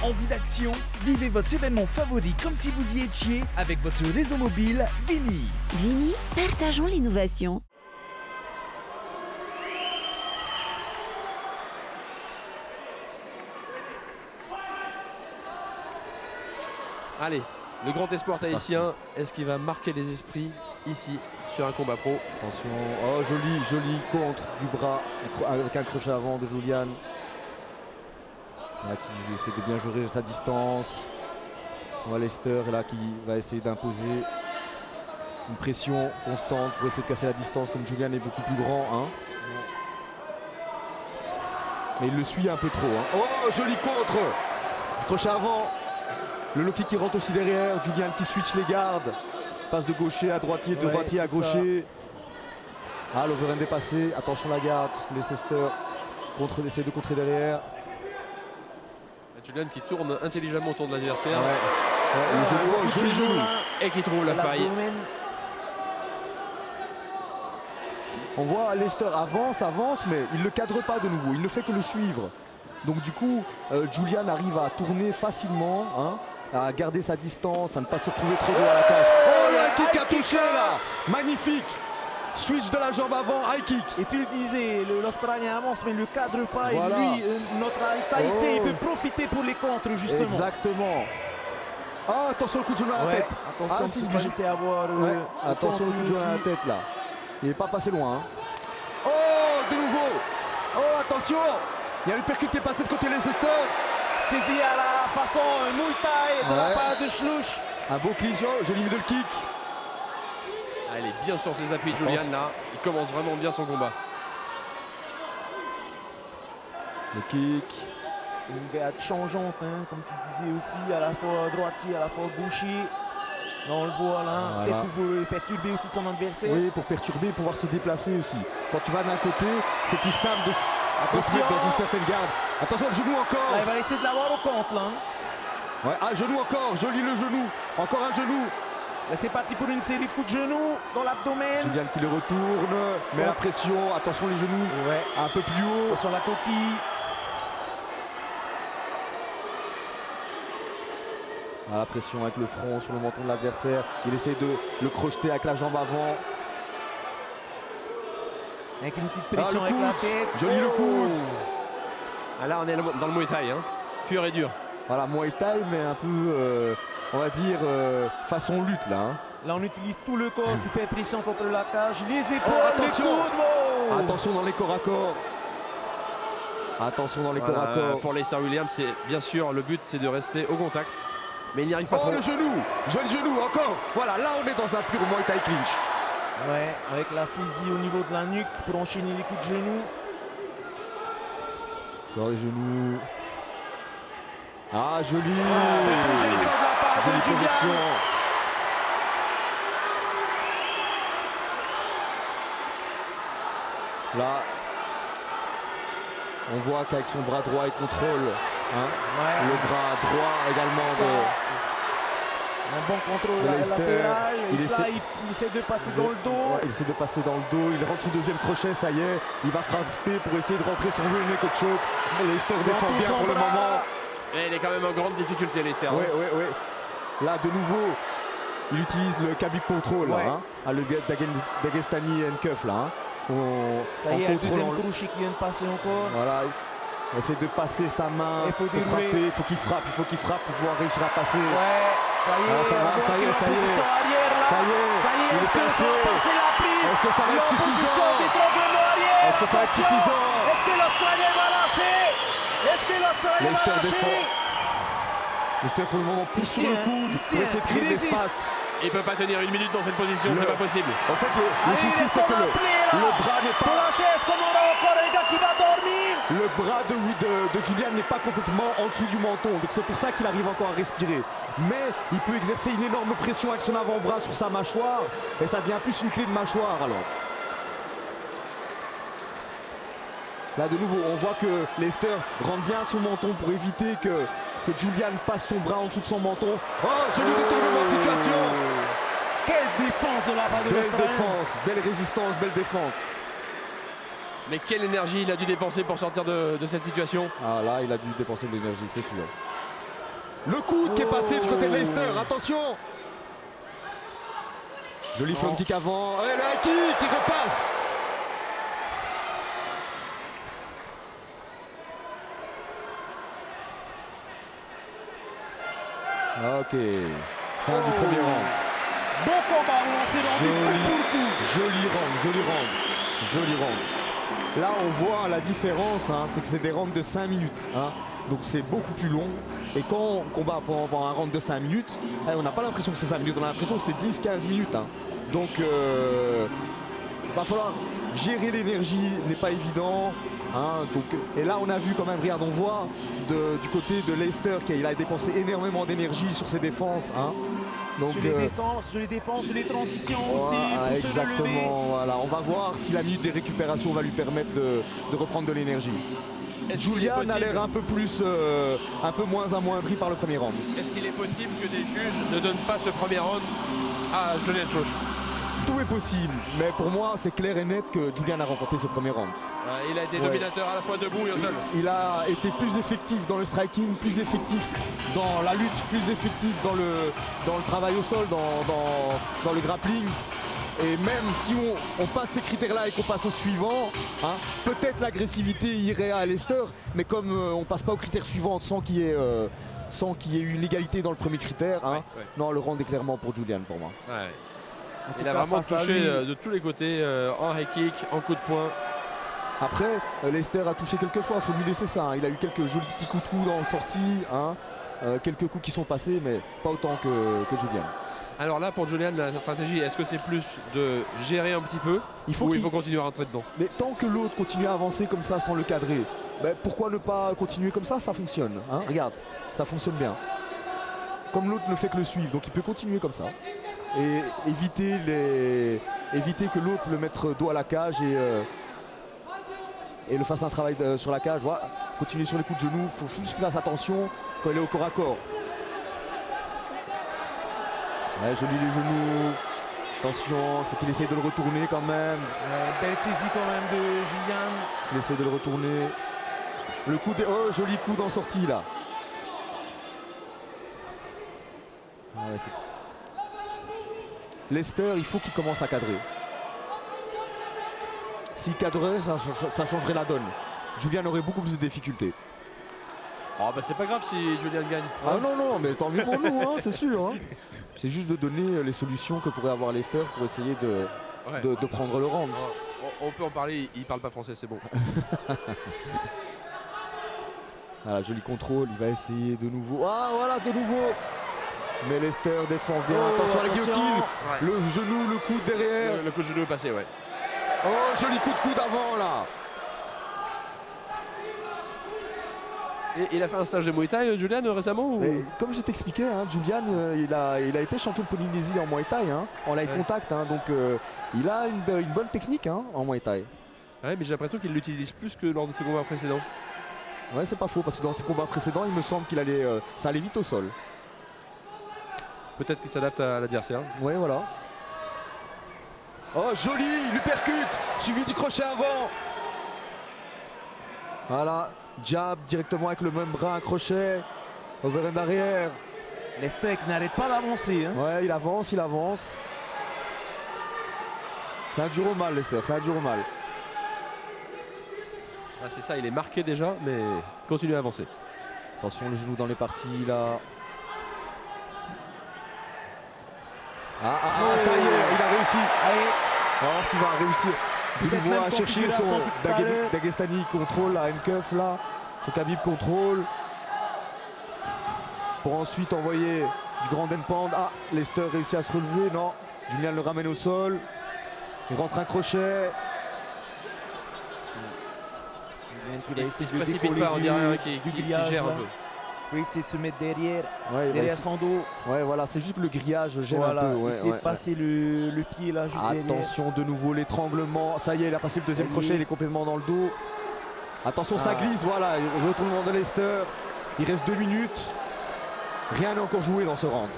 Envie d'action? Vivez votre événement favori comme si vous y étiez avec votre réseau mobile Vini. Vini, partageons l'innovation. Allez, le grand espoir tahitien, est-ce qu'il va marquer les esprits ici sur un combat pro? Attention, oh joli contre du bras avec un crochet avant de Julian. Là, qui essaie de bien gérer sa distance. On voit Lester là qui va essayer d'imposer une pression constante pour essayer de casser la distance comme Julian est beaucoup plus grand. Hein. Mais il le suit un peu trop. Hein. Oh, joli contre du crochet avant. Le low kick qui rentre aussi derrière. Julian qui switch les gardes. Passe de gaucher à droitier, de droitier à gaucher. Ça. Ah, l'overhand dépassé. Attention la garde parce que Leicester essaie de contrer derrière. Julian qui tourne intelligemment autour de l'adversaire. Le joli genou. Et qui trouve la faille. On voit Leicester avance, mais il ne le cadre pas de nouveau. Il ne fait que le suivre. Donc du coup, Julian arrive à tourner facilement, hein, à garder sa distance, à ne pas se retrouver trop haut à la cage. Oh, le kick a touché là. Magnifique. Switch de la jambe avant, high kick. Et tu le disais, l'Australien avance mais ne le cadre pas. Voilà. Et lui, notre Tahitien, il peut profiter pour les contres justement. Exactement. Ah, attention le coup de genou à la tête. Attention, il laisser avoir. Attention le coup de genou à la tête là. Il n'est pas passé loin. Hein. Oh, de nouveau. Oh, attention. Il y a le percute qui est passé de côté Leicester. Saisi à la façon Muay Thai de la part de Schluch. Un beau clinch, joli middle kick. Ah, il est bien sur ses appuis, Julian là. Il commence vraiment bien son combat. Le kick. Une garde changeante, hein, comme tu disais aussi, à la fois droitier, à la fois gaucher. Là, on le voit là, voilà. Peut-être pour perturber aussi son adversaire. Oui, pour perturber, pouvoir se déplacer aussi. Quand tu vas d'un côté, c'est plus simple de se mettre dans une certaine garde. Attention, le genou encore. Là, il va essayer de l'avoir au compte là. Ouais, un genou encore, joli le genou. Encore un genou. Là, c'est parti pour une série de coups de genoux dans l'abdomen. Julian qui le retourne, met la pression. Attention les genoux, un peu plus haut. Sur la coquille. Ah, la pression avec le front sur le menton de l'adversaire. Il essaie de le crocheter avec la jambe avant. Avec une petite pression avec la tête. Joli le coude. Ah, là on est dans le Muay Thai, hein. Pur et dur. Voilà, Muay Thai mais un peu, on va dire, façon lutte là. Hein. Là on utilise tout le corps pour faire pression contre la cage. Les épaules, les coudes. Attention dans les corps à corps. Attention dans les corps à corps. Pour Leicester Williams, c'est bien sûr, le but c'est de rester au contact. Mais il n'y arrive pas trop. Oh le genou, joli genou, encore. Voilà, là on est dans un pur Muay Thai clinch. Ouais, avec la saisie au niveau de la nuque pour enchaîner les coups de genoux. Encore les genoux. Ah joli. Jolie projection. Là, on voit qu'avec son bras droit il contrôle. Hein, le bras droit également un bon contrôle latéral. Il essaie de passer dans le dos. Ouais, il essaie de passer dans le dos. Il rentre son deuxième crochet, ça y est. Il va frapper pour essayer de rentrer son rear naked choke. Leicester défend bien pour le moment. Et il est quand même en grande difficulté, Leicester. Oui. Là, de nouveau, il utilise le Khabib control. Là, hein, le Dagestani handcuff. Là, hein, ça y est, le deuxième crochet qui vient de passer encore. Voilà. Il essaie de passer sa main pour frapper. Il faut qu'il frappe pour pouvoir réussir à passer. Ouais, ça y est. Ça y est. Il est passé. Est-ce que ça va être suffisant? Est-ce que ça va être suffisant? Est-ce que l'Australien va lâcher? Leicester défend. Leicester pour le moment pousse sur le coude pour essayer de créer de l'espace. Il peut pas tenir une minute dans cette position, c'est pas possible. En fait, le souci c'est que le bras n'est pas... Est-ce qu'on aura encore un gars qui va dormir? Le bras de Julian n'est pas complètement en dessous du menton, donc c'est pour ça qu'il arrive encore à respirer. Mais il peut exercer une énorme pression avec son avant-bras sur sa mâchoire, et ça devient plus une clé de mâchoire alors. Là de nouveau, on voit que Leicester rentre bien son menton pour éviter que Julian passe son bras en dessous de son menton. Oh, joli retournement de situation. Quelle défense de la part de l'Australien. Belle défense, belle résistance, belle défense. Mais quelle énergie il a dû dépenser pour sortir de cette situation. Ah là, il a dû dépenser de l'énergie, c'est sûr. Le coude qui est passé du côté de Leicester, attention. Joli front kick avant. Et là, qui repasse. Ok. Fin du premier round. Bon combat, on s'est rendu coup pour coup. Joli round. Là, on voit la différence, hein, c'est que c'est des rounds de 5 minutes. Hein, donc c'est beaucoup plus long. Et quand on combat pendant un round de 5 minutes, on n'a pas l'impression que c'est 5 minutes, on a l'impression que c'est 10-15 minutes. Hein. Donc, va falloir gérer l'énergie, n'est pas évident. Hein, donc, et là, on a vu quand même, regarde, on voit du côté de Leicester qu'il a dépensé énormément d'énergie sur ses défenses. Hein. Donc, sur les défenses, sur les transitions aussi, pour se relever. exactement, voilà. On va voir si la minute des récupérations va lui permettre de reprendre de l'énergie. Julian a l'air un peu moins amoindri par le premier round. Est-ce qu'il est possible que des juges ne donnent pas ce premier round à Julian Josh? Tout est possible, mais pour moi, c'est clair et net que Julian a remporté ce premier round. Il a été dominateur à la fois debout et au sol. Il a été plus effectif dans le striking, plus effectif dans la lutte, plus effectif dans le travail au sol, dans le grappling. Et même si on passe ces critères-là et qu'on passe au suivant, hein, peut-être l'agressivité irait à Leicester, mais comme on passe pas aux critères suivants sans qu'il y ait eu une égalité dans le premier critère, hein, non, le round est clairement pour Julian pour moi. Ouais. Il a vraiment touché de tous les côtés, en high kick, en coup de poing. Après, Leicester a touché quelques fois, il faut lui laisser ça. Hein. Il a eu quelques jolis petits coups de coude en sortie, hein, quelques coups qui sont passés, mais pas autant que Julian. Alors là, pour Julian, la stratégie, est-ce que c'est plus de gérer un petit peu il faut continuer à rentrer dedans? Mais tant que l'autre continue à avancer comme ça sans le cadrer, ben pourquoi ne pas continuer comme ça? Ça fonctionne. Hein. Regarde, ça fonctionne bien. Comme l'autre ne fait que le suivre, donc il peut continuer comme ça. Et éviter que l'autre le mette dos à la cage et le fasse un travail sur la cage. Voilà. Continuer sur les coups de genoux, il faut juste faire attention quand il est au corps à corps. Ouais, joli les genoux. Attention, il faut qu'il essaye de le retourner quand même. Belle saisie quand même de Julian. Il essaie de le retourner. Le coup oh, joli coup en sortie là. Ouais, Leicester, il faut qu'il commence à cadrer. S'il cadrait, ça changerait la donne. Julian aurait beaucoup plus de difficultés. Oh bah c'est pas grave si Julian gagne. Ah non, mais tant mieux pour nous, hein, c'est sûr. Hein. C'est juste de donner les solutions que pourrait avoir Leicester pour essayer de prendre le round. On peut en parler, il parle pas français, c'est bon. Voilà, joli contrôle, il va essayer de nouveau. Ah voilà, de nouveau. Mais Leicester défend bien. Attention à la guillotine. Ouais. Le genou, le coude derrière. Le coup de genou est passé, ouais. Oh, joli coup de coude avant là. Et il a fait un stage de Muay Thai, Julian, récemment ou... Comme je t'expliquais, hein, Julian, il a été champion de Polynésie en Muay Thai, hein, en light contact. Hein, donc il a une bonne technique hein, en Muay Thai. Ouais, mais j'ai l'impression qu'il l'utilise plus que lors de ses combats précédents. Ouais, c'est pas faux, parce que dans ses combats précédents, il me semble qu'il allait, ça allait vite au sol. Peut-être qu'il s'adapte à l'adversaire. Ouais, voilà. Oh, joli, il lui percute, suivi du crochet avant. Voilà, jab directement avec le même bras, un crochet, overhand arrière. Leicester qui n'arrête pas d'avancer. Hein. Ouais, il avance. C'est un dur au mal, Leicester, c'est un dur au mal. Ah, c'est ça, il est marqué déjà, mais continue à avancer. Attention, le genou dans les parties, là. Ça y est, il a réussi. Allez. On va voir s'il va réussir. Il va chercher son Dagestani contrôle, la handcuff là. Son Khabib contrôle. Pour ensuite envoyer du grand endpound. Ah, Leicester réussit à se relever. Non, Julian le ramène au sol. Il rentre un crochet. Il va essayer de décoller pas, on dirait qui gère un peu. Il essaie de se mettre derrière son dos. Ouais, voilà, c'est juste que le grillage gêne un peu. Il essaie de passer le pied là, juste attention de nouveau, l'étranglement. Ça y est, il a passé le deuxième crochet, il est complètement dans le dos. Attention, ça glisse, voilà, le retournement de Leicester. Il reste 2 minutes. Rien n'est encore joué dans ce round.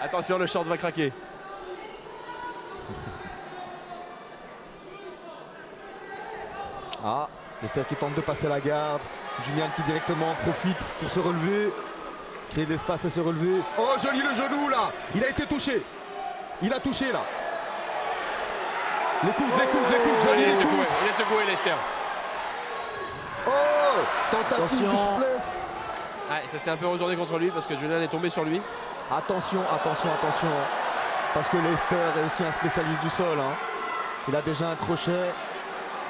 Attention, le short va craquer. Leicester qui tente de passer la garde. Julian qui directement profite pour se relever. Créer de l'espace et se relever. Oh, joli le genou là. Il a été touché. Il a touché là. Les coudes, joli les coudes. Il est secoué Leicester. Oh, tentative de Attention. souplesse. Ouais, ça s'est un peu retourné contre lui parce que Julian est tombé sur lui. Attention. Parce que Leicester est aussi un spécialiste du sol. Hein. Il a déjà un crochet.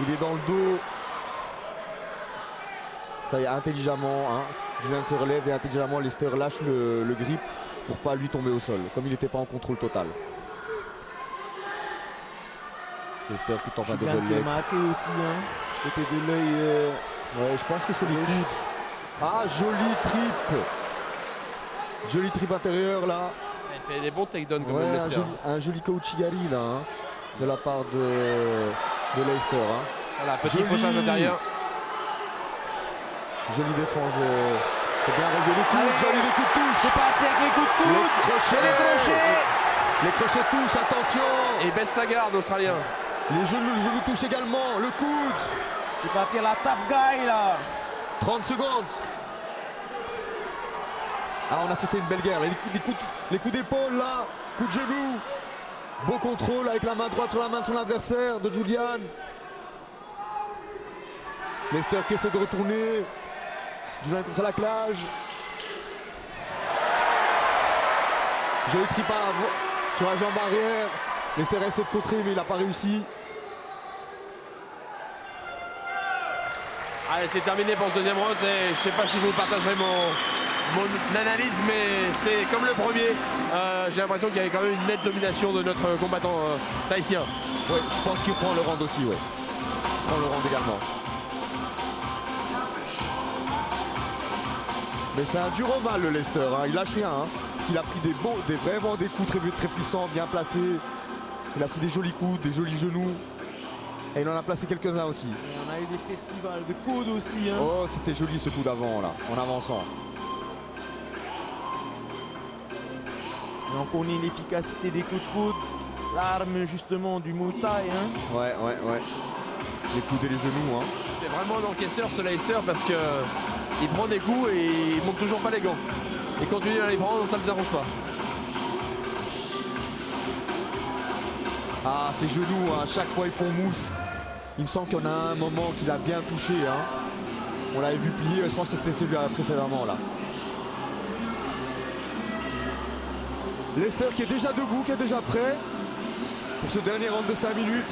Il est dans le dos. Ça y est, intelligemment. Hein. Julian se relève et intelligemment Leicester lâche le grip pour pas lui tomber au sol. Comme il n'était pas en contrôle total. Leicester qui tente un Julian double qui est leg. marqué aussi, hein. Côté de l'œil. Ouais, je pense que c'est les coudes. Ah, joli trip. Joli trip intérieur là. Il fait des bons takedowns comme Ouais, Leicester. un joli Kouchigari là, hein, de la part de Leicester. Hein. Voilà, petit Joli. crochet intérieur. Jolie défense de. C'est bien relevé les coudes, Allez. joli les coups de touche. C'est parti avec les coups de coude. Les crochets. Les crochets. Les crochets touchent, attention. Et il baisse sa garde, l'Australien. Les genoux touchent également, le coude. C'est parti à la tough guy là. 30 secondes. Ah, on a c'était une belle guerre. Les coups d'épaule là, coups de genou. Beau contrôle avec la main droite sur la main de son adversaire, de Julian. Leicester qui essaie de retourner. Julian contre la cage. Joli trip sur la jambe arrière. Leicester essaie de contrer mais il n'a pas réussi. Allez, c'est terminé pour ce deuxième round et je sais pas si vous partagerez mon analyse, mais c'est comme le premier. J'ai l'impression qu'il y avait quand même une nette domination de notre combattant tahitien. Ouais, je pense qu'il prend le round aussi, ouais. Il prend le round également. Mais c'est un dur au mal le Leicester, hein. Il lâche rien. Hein. Parce qu'il a pris vraiment des coups très puissants, bien placés. Il a pris des jolis coups, des jolis genoux. Et il en a placé quelques-uns aussi. Et on a eu des festivals de coudes aussi, hein. Oh, c'était joli ce coup d'avant là, en avançant. Et on connaît l'efficacité des coups de coude. L'arme justement du Muay Thai, hein. Ouais. Les coudes et les genoux, hein. C'est vraiment un encaisseur ce Leicester parce que il prend des coups et il monte toujours pas les gants. Il continue à les prendre, ça ne les arrange pas. Ah, ses genoux, hein, chaque fois ils font mouche. Il me semble qu'il y en a un moment qu'il a bien touché. Hein. On l'avait vu plier, je pense que c'était celui précédemment là. Leicester qui est déjà debout, qui est déjà prêt pour ce dernier round de 5 minutes.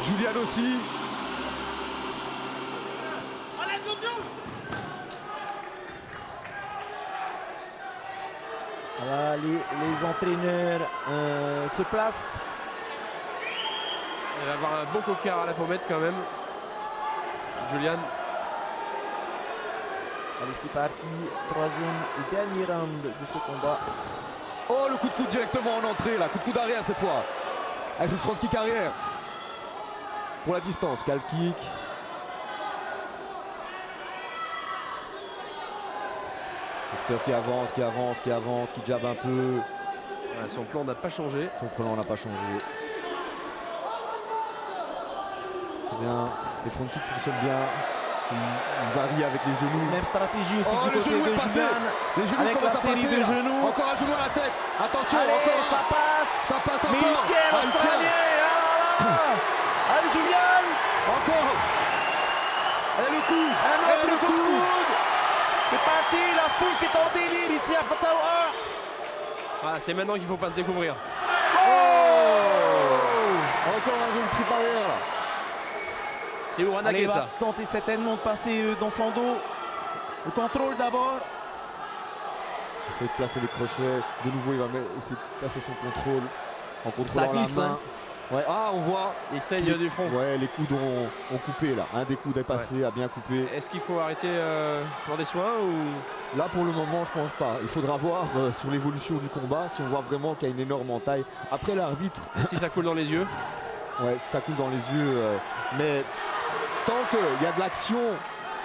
Julian aussi. Voilà, les entraîneurs se placent. Il va avoir un bon coquard à la pommette quand même. Julian. Allez, c'est parti. Troisième et dernier round de ce combat. Oh, le coup de coude directement en entrée là, coup de coude arrière cette fois. Avec le front kick arrière. Pour la distance, calf kick. Leicester qui avance, qui jab un peu. Ouais, son plan n'a pas changé. Son plan n'a pas changé. C'est bien. Les front kicks fonctionnent bien. Il varie avec les genoux. Même stratégie aussi Oh, du le côté genou de est passé. Julian. Les genoux Avec la commencent à série passer. de là. genoux. Encore un genou à la tête. Attention, Allez, encore. ça passe. Ça passe Mais encore. il tient, Ah, il tient. l'Australien. Ah là là. Allez, Julian. Encore. Et le coup. Un Et autre le coup de coup. coude. C'est parti. La foule qui est en délire ici à Fatawa. Voilà, c'est maintenant qu'il faut pas se découvrir. Encore un joli trip arrière là. C'est Allez, Uranake il va ça. tenter certainement de passer dans son dos. Le contrôle d'abord. Essayer de placer les crochets. De nouveau, il va essayer de placer son contrôle. En contrôlant glisse, la main. hein. Ouais. Ah, on voit. Il saigne du front. Ouais, les coudes ont coupé là. Un des coudes est passé, a bien coupé. Est-ce qu'il faut arrêter pour des soins ou... Là, pour le moment, je pense pas. Il faudra voir sur l'évolution du combat si on voit vraiment qu'il y a une énorme entaille. Après, l'arbitre, si ça coule dans les yeux? ouais, ça coule dans les yeux. Mais tant qu'il y a de l'action,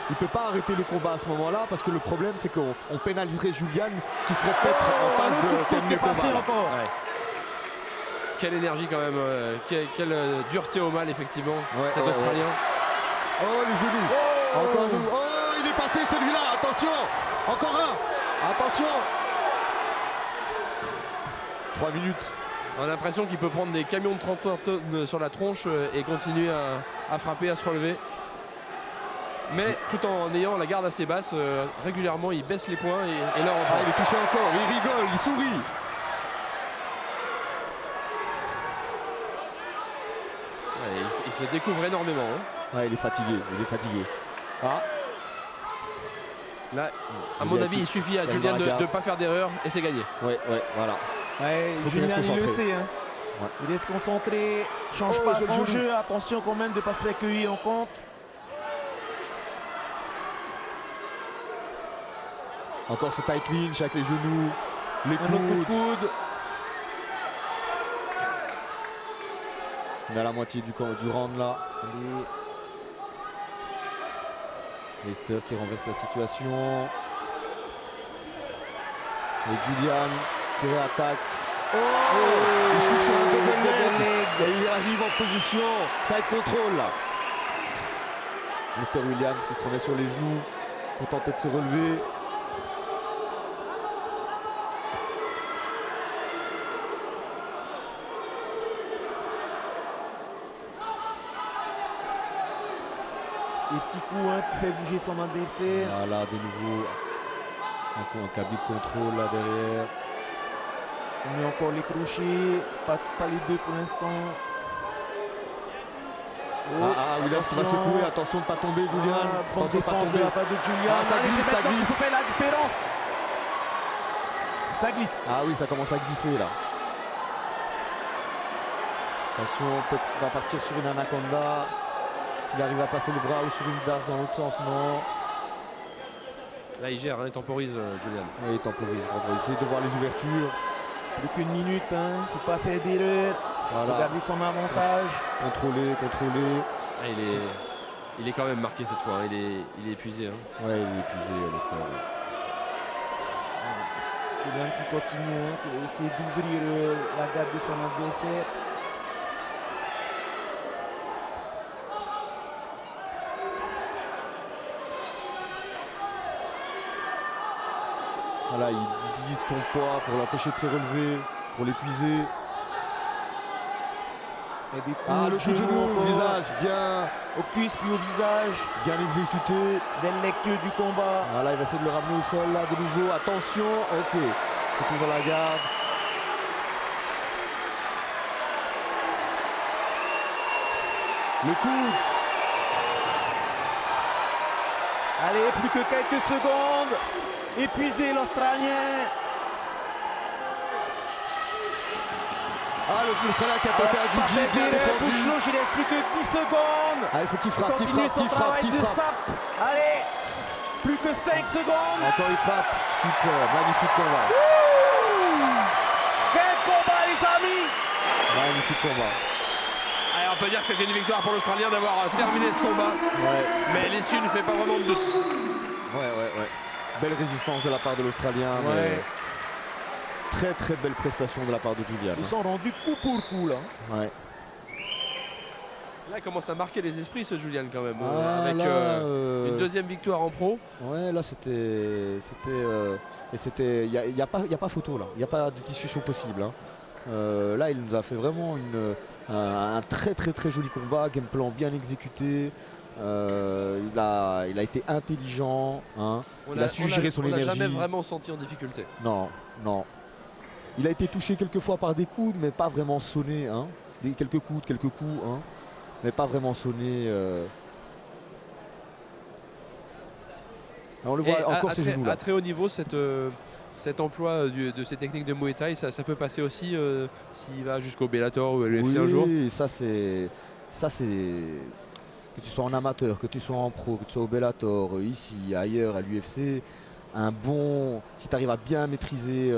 il ne peut pas arrêter le combat à ce moment-là parce que le problème, c'est qu'on pénaliserait Julian qui serait peut-être en passe de terminer le combat. Là. Encore. Ouais. Quelle énergie quand même, quelle dureté au mal effectivement, Ouais, cet ouais, Australien. Oh, les genoux. Encore un genou. Oh, il est passé celui-là. Attention. Encore un. Attention. 3 minutes. On a l'impression qu'il peut prendre des camions de 30 tonnes sur la tronche et continuer à frapper, à se relever. Mais tout en ayant la garde assez basse, régulièrement il baisse les poings et là Ah, il est touché encore. Il rigole, il sourit. il se découvre énormément. Hein. Ouais, il est fatigué. Il est fatigué. Ah. Là, à mon avis, il suffit à Julian de ne pas faire d'erreur et c'est gagné. Ouais, voilà. Ouais, Faut qu'il Julian, reste il le concentré. sait. Hein. Ouais. Il est se concentrer, change Oh, pas joli son genou. jeu. Attention quand même de ne pas se faire cueillir en contre. Encore ce tight clinch avec les genoux, les Un autre coup de coudes. coude. On est à la moitié du round là. Lester qui renverse la situation. Et Julian qui réattaque. Oh, il chute sur un double leg. Et il arrive en position. Side control là. Lester Williams qui se remet sur les genoux pour tenter de se relever. Des petits coups hein, pour faire bouger son adversaire. Voilà, de nouveau un cabine de contrôle là derrière. On met encore les crochets, pas les deux pour l'instant. Williams qui va secouer, attention de ne pas tomber Julian. Bonne Attention de pas défense de tomber. la part de Julian. Ah, ça Allez, glisse, c'est ça maintenant qu'il glisse. faut faire la différence. Ça glisse. Ah oui, ça commence à glisser là. Attention, peut-être va partir sur une anaconda. S'il arrive à passer le bras ou sur une darse dans l'autre sens, non. Là il gère, hein, il temporise Julian. Oui, il temporise. On va essayer de voir les ouvertures. Plus qu'une minute, hein. Faut pas faire d'erreur. Voilà. Faut garder son avantage. Contrôler. Ah, il est quand même marqué cette fois, hein. il est épuisé. Hein. Ouais, il est épuisé, Lester. Julian qui continue, hein, qui va essayer d'ouvrir la garde de son adversaire. Voilà, il utilise son poids pour l'empêcher de se relever, pour l'épuiser. Et des coups Ah, le coup de genou au encore. visage, bien Aux cuisses puis au visage. exécuté. Belle lecture du combat. Voilà, il va essayer de le ramener au sol là de nouveau. Attention, ok. Retour dans la garde. Le coude. Allez, plus que quelques secondes. Épuisé l'Australien. Ah, l'Australien qui a tenté un jiu-jitsu bien défendu. Bouchelot, il reste plus que 10 secondes. Ah, il faut qu'il frappe, qu'il Continue frappe, son qu'il frappe, travail qu'il de frappe. sape. Allez, plus que 5 secondes. Encore il frappe. Super, magnifique combat. Quel combat, les amis. Magnifique combat. Allez, on peut dire que c'était une victoire pour l'Australien d'avoir terminé ce combat. Ouais, Mais l'issue ne fait pas vraiment de doute. ouais. Belle résistance de la part de l'Australien. Ouais. Très très belle prestation de la part de Julian. Ils se sont rendus coup pour coup là. Ouais. Là, il commence à marquer les esprits ce Julian quand même. Ah, avec là, une deuxième victoire en pro. Ouais, là c'était. Il n'y a pas photo là. Il n'y a pas de discussion possible. Hein. Là, il nous a fait vraiment un très très très joli combat. Game plan bien exécuté. Il a été intelligent. Hein. Il a su gérer son énergie. On l'a jamais vraiment senti en difficulté. Non. Il a été touché quelques fois par des coudes, mais pas vraiment sonné. Hein. Quelques coups. Hein. Mais pas vraiment sonné. On le voit encore ces genoux là. À très haut niveau, cet emploi de ces techniques de Muay Thai, ça peut passer aussi s'il va jusqu'au Bellator ou à l'UFC un jour. Oui, ça c'est que tu sois en amateur, que tu sois en pro, que tu sois au Bellator, ici, ailleurs, à l'UFC, si tu arrives à bien maîtriser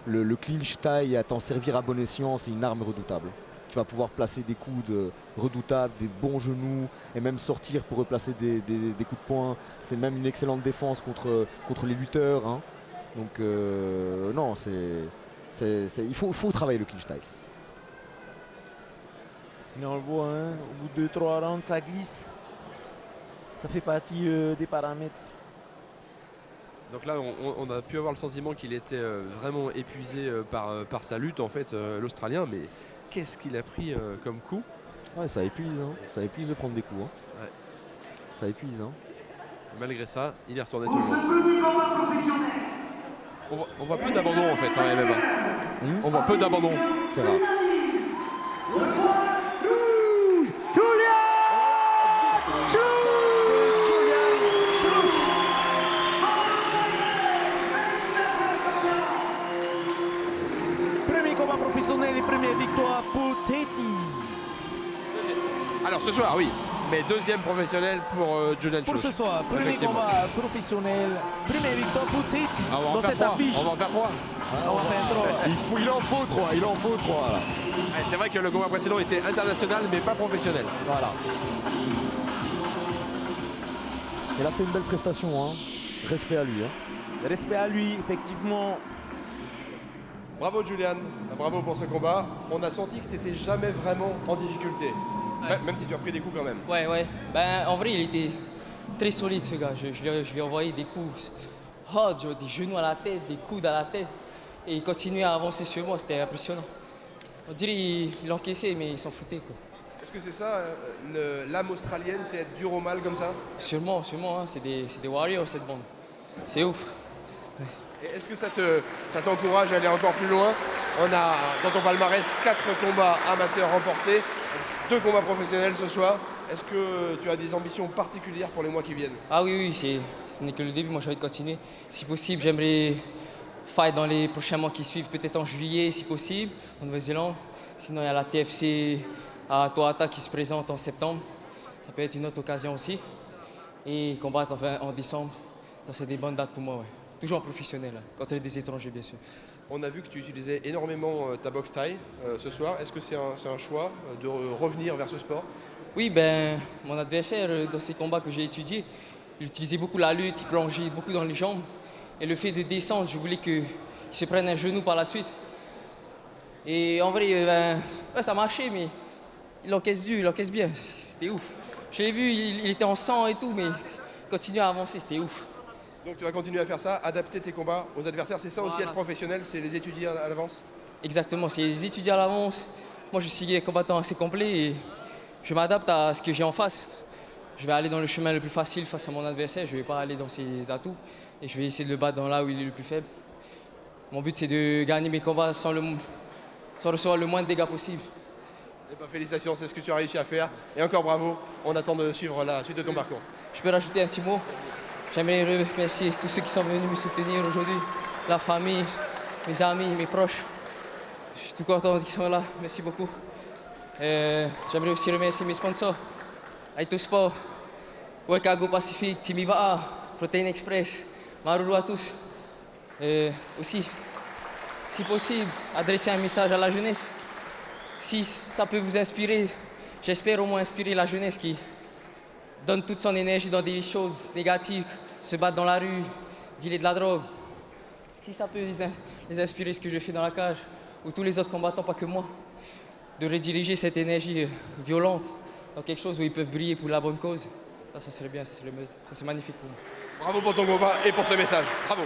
le clinch taille et à t'en servir à bon escient, c'est une arme redoutable. Tu vas pouvoir placer des coudes redoutables, des bons genoux et même sortir pour replacer des coups de poing. C'est même une excellente défense contre les lutteurs. Hein. Donc non, il faut travailler le clinch taille. Mais on le voit, hein, au bout de 2-3 rounds, ça glisse. ça fait partie des paramètres. Donc là, on a pu avoir le sentiment qu'il était vraiment épuisé par sa lutte, en fait, l'Australien. Mais qu'est-ce qu'il a pris comme coup? Ouais, ça épuise, hein. Ça épuise de prendre des coups. Hein. Ouais. Ça épuise. Hein. Malgré ça, il est retourné toujours. On voit peu d'abandon en fait en MMA. On voit peu d'abandon. C'est rare. Premier combat professionnel et première victoire pour Teti. Alors ce soir, oui. Mais deuxième professionnel pour Julian Pour Schuss. ce soir, premier combat professionnel, première victoire pour Teti Ah, on va en dans faire cette 3. affiche. On va en faire 3. On va faire 3. Il en faut 3, il en faut 3 là. C'est vrai que le combat précédent était international mais pas professionnel. Voilà. Il a fait une belle prestation, hein. Respect à lui. Hein. Respect à lui, effectivement. Bravo Julian, bravo pour ce combat. On a senti que tu n'étais jamais vraiment en difficulté. Ouais. Même si tu as pris des coups quand même. Ouais. Ben, en vrai, il était très solide, ce gars. Je lui ai envoyé des coups hard, des genoux à la tête, des coudes à la tête. Et il continuait à avancer sur moi, c'était impressionnant. On dirait qu'il encaissait, mais il s'en foutait, quoi. Est-ce que c'est ça, l'âme australienne, c'est être dur au mal comme ça? Sûrement, hein. C'est des warriors, cette bande. C'est ouf. Et est-ce que ça t'encourage à aller encore plus loin? On a dans ton palmarès 4 combats amateurs remportés, 2 combats professionnels ce soir. Est-ce que tu as des ambitions particulières pour les mois qui viennent? Ah oui, ce n'est que le début. Moi, j'ai envie de continuer. Si possible, j'aimerais fight dans les prochains mois qui suivent, peut-être en juillet, si possible, en Nouvelle-Zélande. Sinon, il y a la TFC à Toata qui se présente en septembre. Ça peut être une autre occasion aussi. Et combattre en décembre, ça, c'est des bonnes dates pour moi, ouais. Toujours en professionnel, hein, quand il y a des étrangers, bien sûr. On a vu que tu utilisais énormément ta boxe thaï ce soir. Est-ce que c'est un choix de revenir vers ce sport? Oui, ben, mon adversaire, dans ces combats que j'ai étudiés, il utilisait beaucoup la lutte, il plongeait beaucoup dans les jambes. Et le fait de descendre, je voulais qu'il se prenne un genou par la suite. Et en vrai, ouais, ça marchait, mais il encaisse bien. C'était ouf. Je l'ai vu, il était en sang et tout, mais il continuait à avancer, c'était ouf. Donc tu vas continuer à faire ça, adapter tes combats aux adversaires. C'est ça aussi Voilà. être professionnel, c'est les étudier à l'avance? Exactement, c'est les étudier à l'avance. Moi, je suis un combattant assez complet et je m'adapte à ce que j'ai en face. Je vais aller dans le chemin le plus facile face à mon adversaire, je ne vais pas aller dans ses atouts et je vais essayer de le battre dans là où il est le plus faible. Mon but, c'est de gagner mes combats sans recevoir le moins de dégâts possible. Eh ben, félicitations, c'est ce que tu as réussi à faire. Et encore bravo, on attend de suivre la suite de ton parcours. Je peux rajouter un petit mot. J'aimerais remercier tous ceux qui sont venus me soutenir aujourd'hui, la famille, mes amis, mes proches. Je suis tout content qu'ils sont là. Merci beaucoup. J'aimerais aussi remercier mes sponsors. Aito Sport, Wekago Pacific, Team Iva, Protein Express, Maruru à tous. Aussi, si possible, adresser un message à la jeunesse. Si ça peut vous inspirer, j'espère au moins inspirer la jeunesse qui donne toute son énergie dans des choses négatives, se battre dans la rue, dealer de la drogue. Si ça peut les inspirer ce que je fais dans la cage, ou tous les autres combattants, pas que moi, de rediriger cette énergie violente dans quelque chose où ils peuvent briller pour la bonne cause, ça serait bien, ça serait magnifique pour moi. Bravo pour ton combat et pour ce message. Bravo.